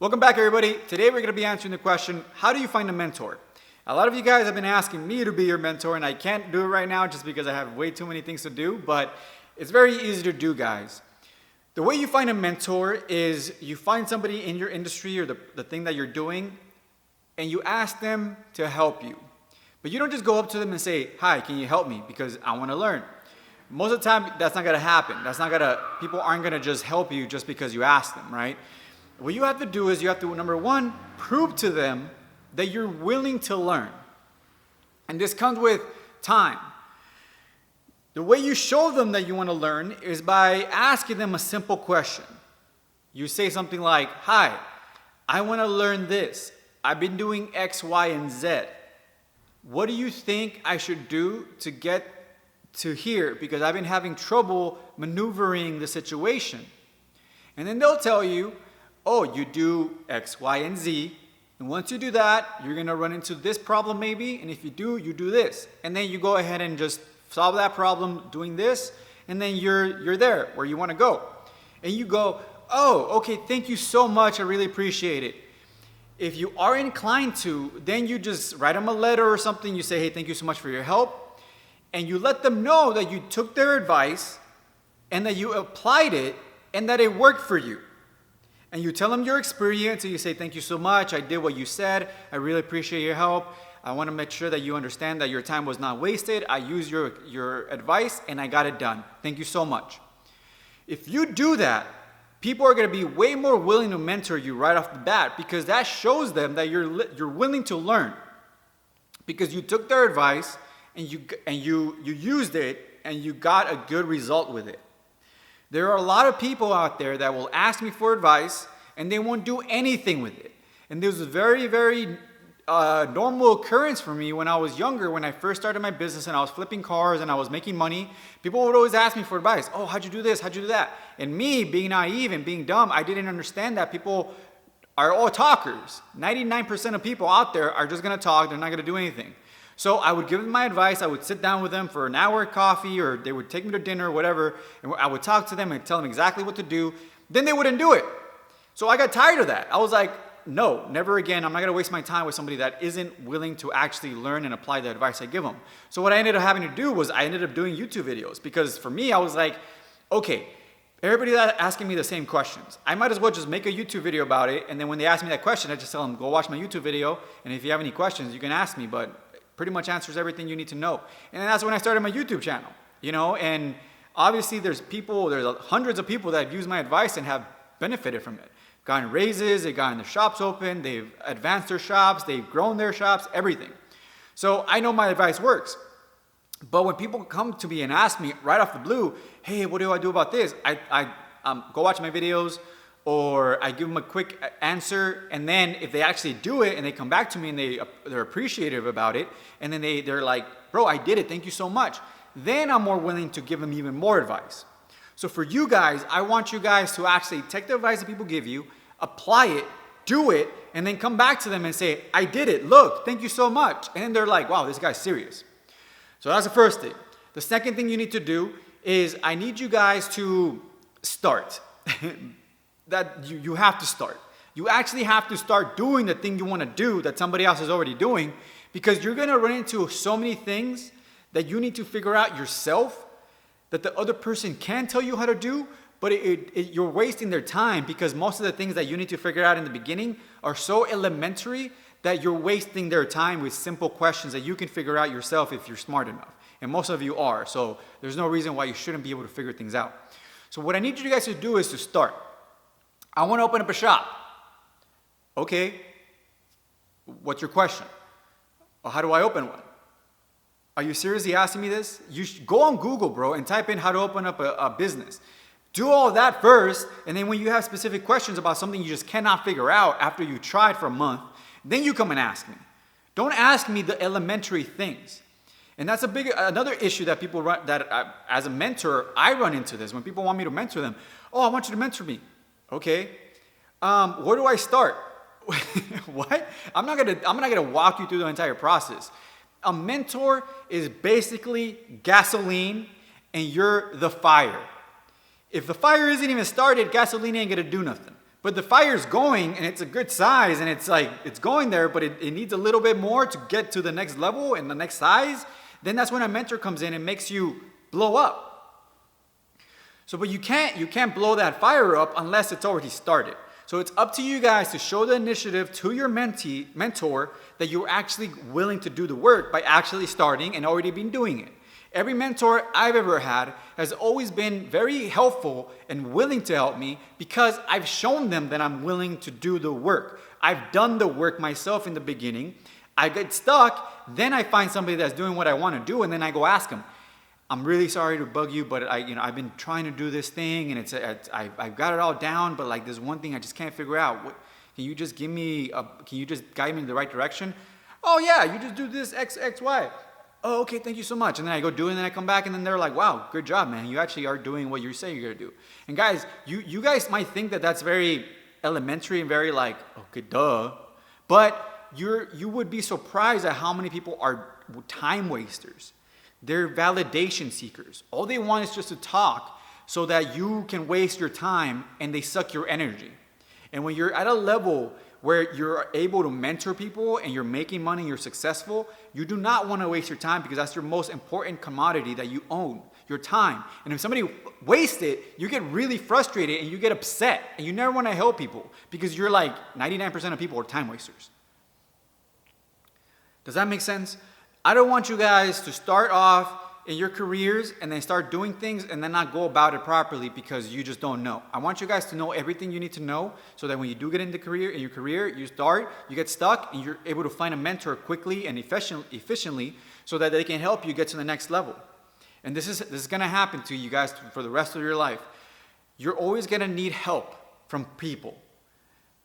Welcome back, everybody. Today we're going to be answering the question, how do you find a mentor? A lot of you guys have been asking me to be your mentor, and I can't do it right now just because I have way too many things to do, but it's very easy to do, guys. The way you find a mentor is you find somebody in your industry or the thing that you're doing, and you ask them to help you. But you don't just go up to them and say, hi, can you help me? Because I want to learn. Most of the time, that's not going to happen. People aren't going to just help you just because you ask them, right? What you have to do is you have to, number one, prove to them that you're willing to learn. And this comes with time. The way you show them that you want to learn is by asking them a simple question. You say something like, hi, I want to learn this. I've been doing X, Y, and Z. What do you think I should do to get to here? Because I've been having trouble maneuvering the situation. And then they'll tell you, oh, you do X, Y, and Z. And once you do that, you're going to run into this problem maybe. And if you do this. And then you go ahead and just solve that problem doing this. And then you're there where you want to go. And you go, oh, okay, thank you so much. I really appreciate it. If you are inclined to, then you just write them a letter or something. You say, hey, thank you so much for your help. And you let them know that you took their advice and that you applied it and that it worked for you. And you tell them your experience, and you say, thank you so much, I did what you said, I really appreciate your help, I want to make sure that you understand that your time was not wasted, I used your advice, and I got it done. Thank you so much. If you do that, people are going to be way more willing to mentor you right off the bat, because that shows them that you're willing to learn. Because you took their advice, and you used it, and you got a good result with it. There are a lot of people out there that will ask me for advice and they won't do anything with it. And this was a very, very normal occurrence for me when I was younger, when I first started my business and I was flipping cars and I was making money. People would always ask me for advice. Oh, how'd you do this? How'd you do that? And me, being naive and being dumb, I didn't understand that people are all talkers. 99% of people out there are just going to talk. They're not going to do anything. So I would give them my advice, I would sit down with them for an hour at coffee, or they would take me to dinner or whatever, and I would talk to them and tell them exactly what to do. Then they wouldn't do it. So I got tired of that. I was like, no, never again. I'm not going to waste my time with somebody that isn't willing to actually learn and apply the advice I give them. So what I ended up having to do was I ended up doing YouTube videos, because for me, I was like, okay, everybody's asking me the same questions. I might as well just make a YouTube video about it, and then when they ask me that question, I just tell them, go watch my YouTube video, and if you have any questions, you can ask me, but pretty much answers everything you need to know. And that's when I started my YouTube channel, and obviously there's hundreds of people that have used my advice and have benefited from it. Gotten raises, they've gotten their shops open, they've advanced their shops, they've grown their shops, everything. So I know my advice works. But when people come to me and ask me right off the blue, hey, what do I do about this? I go watch my videos, or I give them a quick answer, and then if they actually do it and they come back to me and they're appreciative about it, and then they're like, bro, I did it, thank you so much, then I'm more willing to give them even more advice. So for you guys, I want you guys to actually take the advice that people give you, apply it, do it, and then come back to them and say, I did it, look, thank you so much. And then they're like, wow, this guy's serious. So that's the first thing. The second thing you need to do is I need you guys to start. That you have to start. You actually have to start doing the thing you want to do that somebody else is already doing, because you're going to run into so many things that you need to figure out yourself that the other person can tell you how to do, but you're wasting their time, because most of the things that you need to figure out in the beginning are so elementary that you're wasting their time with simple questions that you can figure out yourself if you're smart enough. And most of you are, so there's no reason why you shouldn't be able to figure things out. So what I need you guys to do is to start. I want to open up a shop. Okay, what's your question? Well, how do I open one? Are you seriously asking me this? You should go on Google, bro, and type in how to open up a business. Do all that first, and then when you have specific questions about something you just cannot figure out after you tried for a month, then you come and ask me. Don't ask me the elementary things. And that's another issue that people run, as a mentor, I run into this. When people want me to mentor them, oh, I want you to mentor me. Okay, where do I start? What? I'm not gonna walk you through the entire process. A mentor is basically gasoline, and you're the fire. If the fire isn't even started, gasoline ain't gonna do nothing. But the fire's going and it's a good size and it's like, it's going there, but it needs a little bit more to get to the next level and the next size. Then that's when a mentor comes in and makes you blow up. So, but you can't blow that fire up unless it's already started. So it's up to you guys to show the initiative to your mentor that you're actually willing to do the work by actually starting and already been doing it. Every mentor I've ever had has always been very helpful and willing to help me because I've shown them that I'm willing to do the work. I've done the work myself in the beginning. I get stuck, then I find somebody that's doing what I want to do, and then I go ask them, I'm really sorry to bug you, but I've been trying to do this thing, and I've got it all down, but like there's one thing I just can't figure out. Can you just can you just guide me in the right direction? Oh yeah, you just do this X, Y. Oh, okay, thank you so much. And then I go do it, and then I come back, and then they're like, wow, good job, man. You actually are doing what you say you're going to do. And guys, you guys might think that that's very elementary and very like, okay, duh. But you would be surprised at how many people are time wasters. They're validation seekers. All they want is just to talk so that you can waste your time, and they suck your energy. And when you're at a level where you're able to mentor people and you're making money, you're successful, you do not want to waste your time because that's your most important commodity that you own, your time. And if somebody wastes it, you get really frustrated and you get upset and you never want to help people because you're like 99% of people are time wasters. Does that make sense? I don't want you guys to start off in your careers and then start doing things and then not go about it properly because you just don't know. I want you guys to know everything you need to know so that when you do get into your career, you get stuck, and you're able to find a mentor quickly and efficiently so that they can help you get to the next level. And this is going to happen to you guys for the rest of your life. You're always going to need help from people.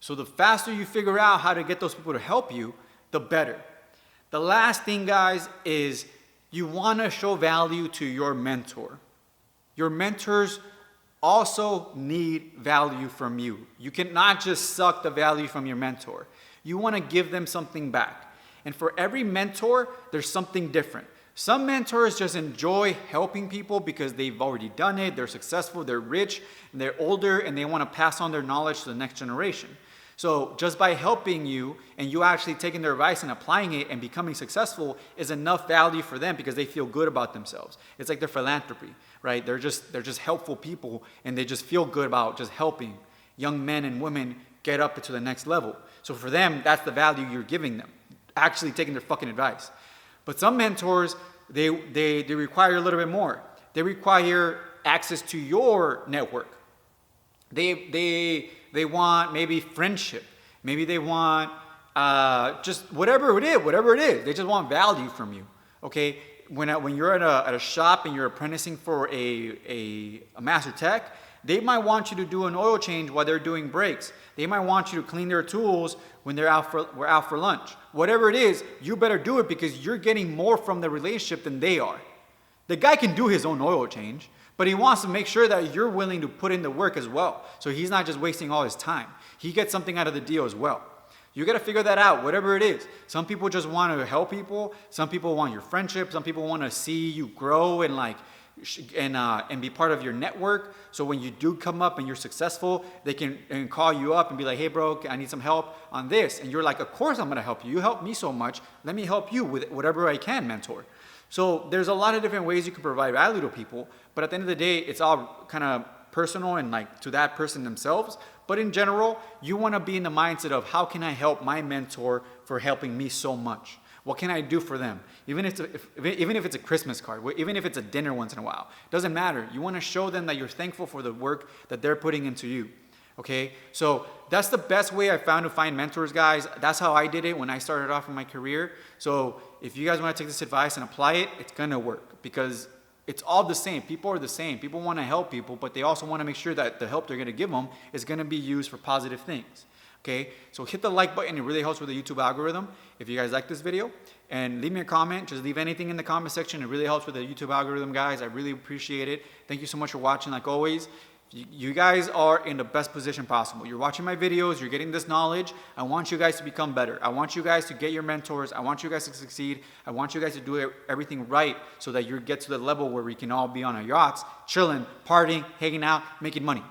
So the faster you figure out how to get those people to help you, the better. The last thing, guys, is you want to show value to your mentor. Your mentors also need value from you. You cannot just suck the value from your mentor. You want to give them something back. And for every mentor, there's something different. Some mentors just enjoy helping people because they've already done it, they're successful, they're rich, and they're older, and they want to pass on their knowledge to the next generation. So just by helping you and you actually taking their advice and applying it and becoming successful is enough value for them because they feel good about themselves. It's like their philanthropy, right? They're just helpful people, and they just feel good about just helping young men and women get up to the next level. So for them, that's the value you're giving them, actually taking their fucking advice. But some mentors, they require a little bit more. They require access to your network. They want maybe friendship. Maybe they want just whatever it is. They just want value from you. Okay? When you're at a shop and you're apprenticing for a master tech, they might want you to do an oil change while they're doing breaks. They might want you to clean their tools when we're out for lunch. Whatever it is, you better do it because you're getting more from the relationship than they are. The guy can do his own oil change, but he wants to make sure that you're willing to put in the work as well. So he's not just wasting all his time. He gets something out of the deal as well. You got to figure that out, whatever it is. Some people just want to help people. Some people want your friendship. Some people want to see you grow and be part of your network. So when you do come up and you're successful, they can call you up and be like, hey bro, I need some help on this. And you're like, of course I'm going to help you. You help me so much. Let me help you with whatever I can, mentor. So there's a lot of different ways you can provide value to people, but at the end of the day, it's all kind of personal and like to that person themselves. But in general, you want to be in the mindset of how can I help my mentor for helping me so much? What can I do for them? Even if it's a Christmas card, even if it's a dinner once in a while, doesn't matter. You want to show them that you're thankful for the work that they're putting into you. Okay, so that's the best way I found to find mentors, guys. That's how I did it when I started off in my career. So if you guys want to take this advice and apply it, it's gonna work because it's all the same. People are the same. People want to help people, but they also want to make sure that the help they're gonna give them is gonna be used for positive things. Okay, so hit the like button. It really helps with the YouTube algorithm. If you guys like this video, and leave me a comment. Just leave anything in the comment section. It really helps with the YouTube algorithm, guys. I really appreciate it. Thank you so much for watching. Like always, you guys are in the best position possible. You're watching my videos. You're getting this knowledge. I want you guys to become better. I want you guys to get your mentors. I want you guys to succeed. I want you guys to do everything right so that you get to the level where we can all be on our yachts, chilling, partying, hanging out, making money.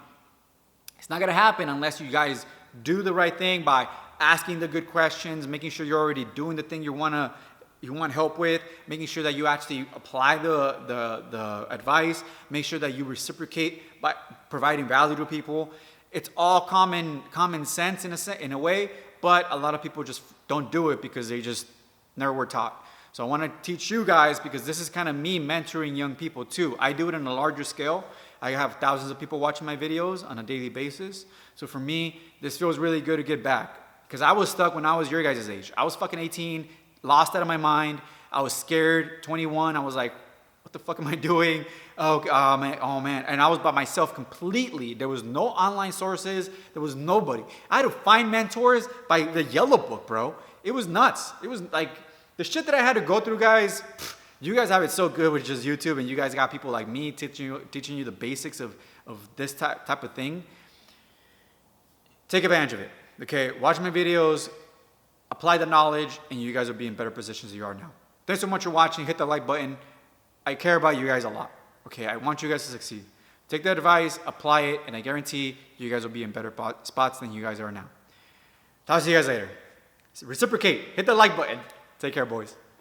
It's not gonna happen unless you guys do the right thing by asking the good questions, making sure you're already doing the thing you want help with, making sure that you actually apply the advice, make sure that you reciprocate by providing value to people. It's all common sense in a way, but a lot of people just don't do it because they just never were taught. So I want to teach you guys, because this is kind of me mentoring young people too. I do it on a larger scale. I have thousands of people watching my videos on a daily basis. So for me, this feels really good to get back, because I was stuck when I was your guys' age. I was fucking 18, lost out of my mind. I was scared, 21. I was like, what the fuck am I doing? Oh man. And I was by myself completely. There was no online sources. There was nobody. I had to find mentors by the yellow book, bro. It was nuts. It was like, the shit that I had to go through, guys, you guys have it so good with just YouTube, and you guys got people like me teaching you the basics of this type of thing. Take advantage of it, okay? Watch my videos, apply the knowledge, and you guys will be in better positions than you are now. Thanks so much for watching. Hit the like button. I care about you guys a lot, okay? I want you guys to succeed. Take the advice, apply it, and I guarantee you guys will be in better spots than you guys are now. Talk to you guys later. Reciprocate. Hit the like button. Take care, boys.